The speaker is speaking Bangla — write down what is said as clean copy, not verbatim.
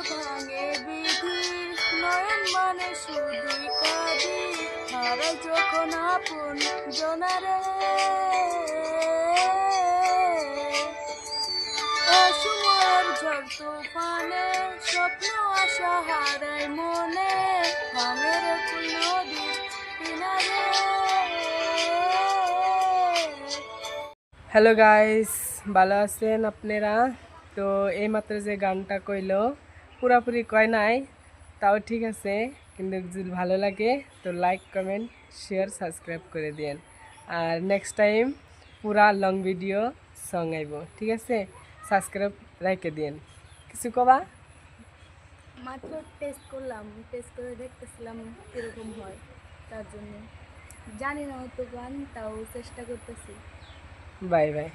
ভাঙে বিধি, নয়ন মানে শুধুই কাঁদি, হারাই যখন আপন জনারে। অসময়ের ঝড় তুফানে স্বপ্ন আশা হারাই মনে, ভাঙে রে কুল নদীর কিনারে। হ্যালো গাইস, ভালো আছেন আপনারা? তো এইমাত্র যে গানটা কইলো পুরাপুরি কয় নাই, তাও ঠিক আছে, কিন্তু যদি ভালো লাগে তো লাইক কমেন্ট শেয়ার সাবস্ক্রাইব করে দিন। আর নেক্সট টাইম পুরা লং ভিডিও সং আইব, ঠিক আছে? সাবস্ক্রাইব রেখে দিন। কিছু কবা? মাত্র টেস্ট করলাম, টেস্ট করে দেখতেছিলাম কীরকম হয়, তার জন্য জানি না হয়তো গান, তাও চেষ্টা করতেছি। Bye bye.